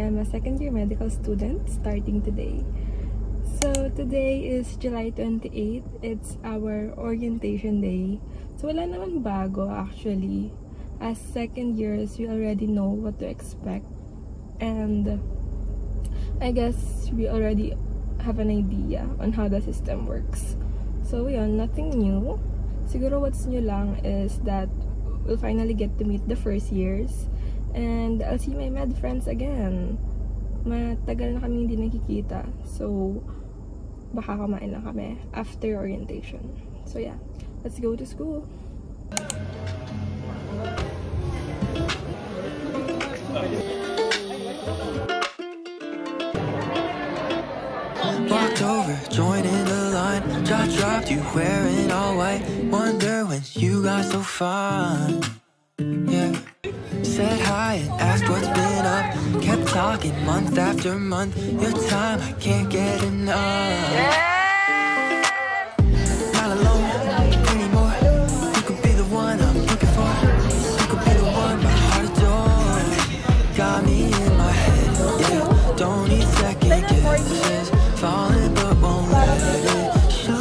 I'm a second-year medical student starting today. So today is July 28. It's our orientation day. So wala naman bago actually. As second years, we already know what to expect. And I guess we already have an idea on how the system works. So yun, nothing new. Siguro what's new lang is that we'll finally get to meet the first years. And I'll see my med friends again. Matagal na kami hindi nakikita. So, baka kumain lang kami after orientation. So yeah, let's go to school. Walked over, joined in the line. Jaw dropped, you wearing all white. Wonder when you got so fine. Yeah. Said hi and asked what's been up. Kept talking month after month. Your time, I can't get enough. Not alone anymore. You could be the one I'm looking for. You could be the one my heart adores. Got me in my head, yeah. Don't need second guesses. Falling but won't let it show.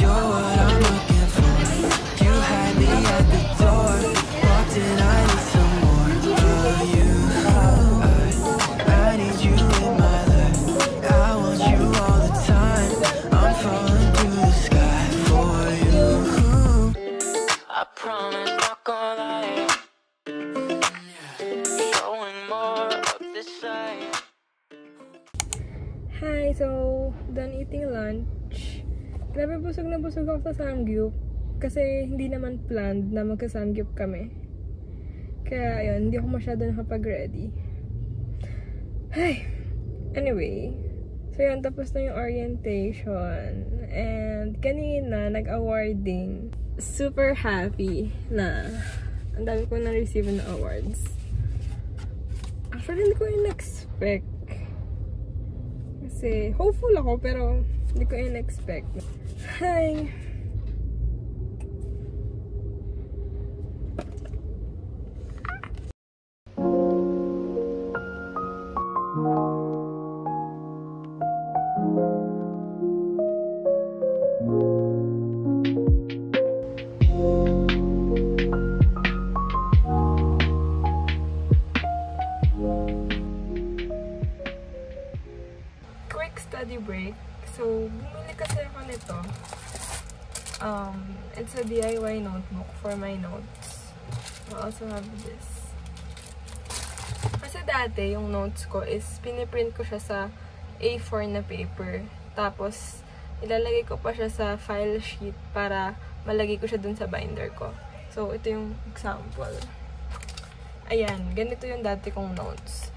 You're what I'm looking for. You had me at the door. Walked in, I need some more of you. I need you in my life. I want you all the time. I'm falling through the sky for you. I promise not gonna lie. Showing more of this side. Hi, so done eating lunch. Grabe busog na busog ako sa Samgyup. Kasi hindi naman planned na magka-Samgyup kami. Kaya ayun, hindi ako masyado nakapag-ready. Ay, anyway. So yun, tapos na yung orientation. And kanina, nag-awarding. Super happy na ang dami ko na-receive na awards. Actually, hindi ko in-expect. Kasi hopeful ako, pero hindi ko in-expect. Hi! Quick study break. So, bumili kasi ako nito. It's a DIY notebook for my notes. I also have this. Kasi dati, yung notes ko is piniprint ko siya sa A4 na paper. Tapos, ilalagay ko pa siya sa file sheet para malagay ko siya dun sa binder ko. So, ito yung example. Ayan, ganito yung dati kong notes.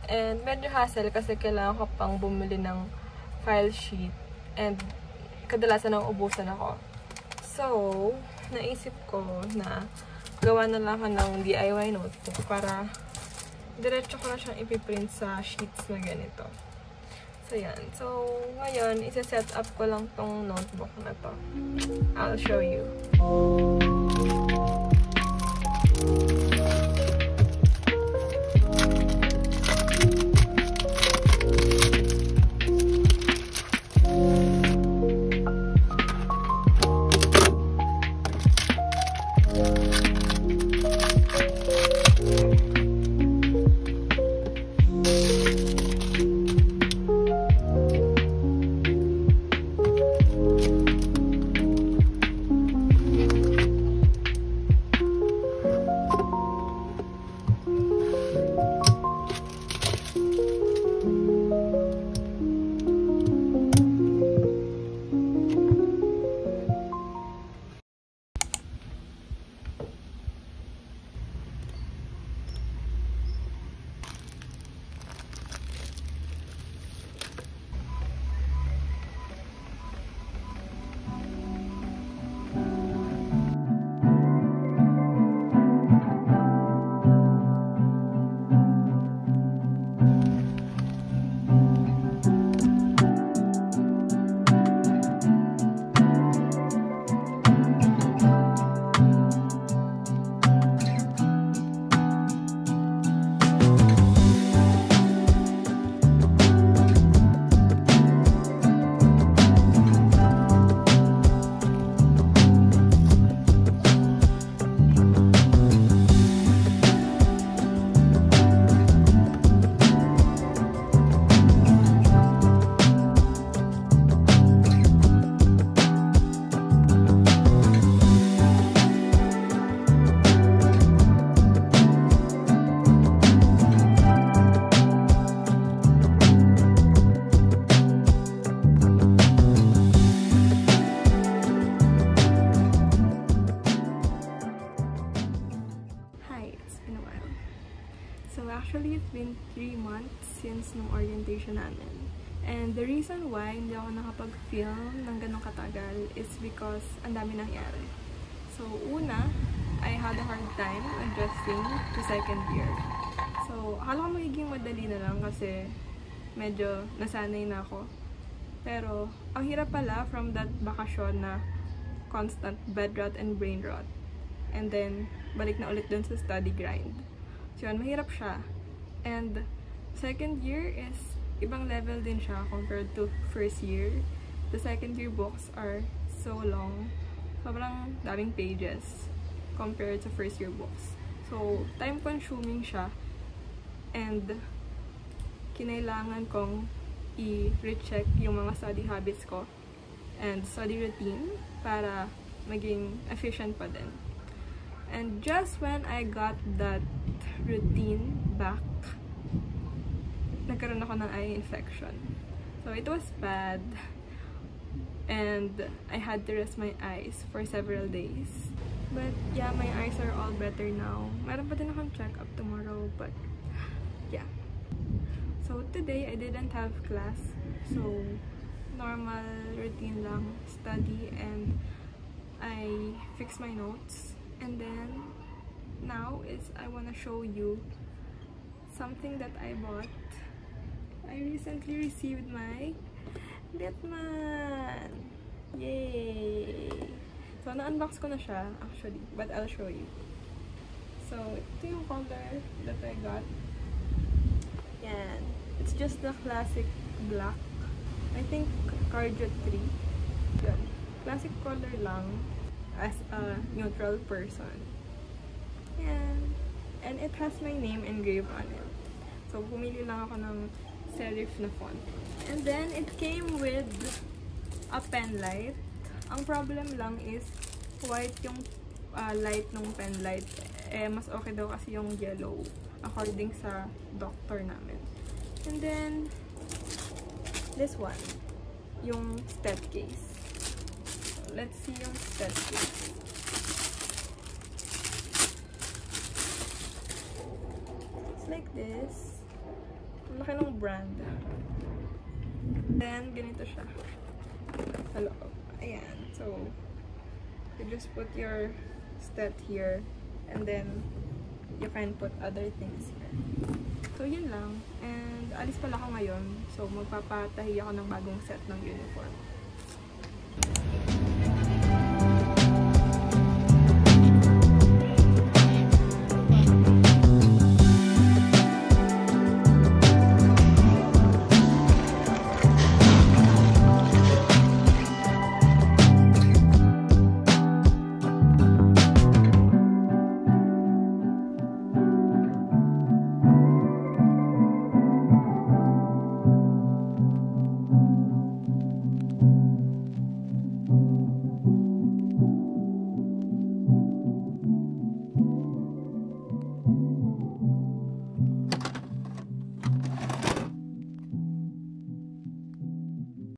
And medyo hassle kasi kailangan ko pang bumili ng file sheet. And kadalasan nang ubusan ako. So, naisip ko na gawa na lang ako ng DIY notebook para diretso ko na siyang ipiprint sa sheets na ganito. So, yan. So, ngayon, isa-set up ko lang tong notebook na to. I'll show you. since nung orientation namin. And the reason why hindi ako nakapag-film ng ganong katagal is because ang dami nangyari. So, una, I had a hard time adjusting to second year. So, akala ko magiging madali na lang kasi medyo nasanay na ako. Pero, ang hirap pala from that bakasyon na constant bed rot and brain rot. And then, balik na ulit dun sa study grind. So, yun, mahirap siya. And, second year is ibang level din siya compared to first year. The second year books are so long. Sobrang daming pages compared to first year books. So, time-consuming siya. And, kinailangan kong i-recheck yung mga study habits ko and study routine para maging efficient pa din. And just when I got that routine back, nagkaroon ako ng eye infection. So, it was bad. And I had to rest my eyes for several days. But yeah, my eyes are all better now. Meron pa din akong check-up tomorrow, but yeah. So today, I didn't have class. So, normal routine lang, study, and I fixed my notes. And then, now is I wanna show you something that I bought. I recently received my Batman! Yay! So, na-unbox ko na siya, actually. But I'll show you. So, ito yung color that I got. Yan. It's just the classic black. I think Cardio 3. Yan. Classic color lang as a neutral person. Yan. And it has my name engraved on it. So, pumili lang ako ng serif na font. And then, it came with a pen light. Ang problem lang is white yung light ng pen light. Eh, mas okay daw kasi yung yellow according sa doctor namin. And then, this one. Yung stat case. So, let's see yung stat case. It's like this. Ang laki ng brand. Then, ganito siya. Sa loob. Ayan. So, you just put your stat here. And then, you can put other things here. So, yun lang. And, alis pala ako ngayon. So, magpapatahi ako ng bagong set ng uniform.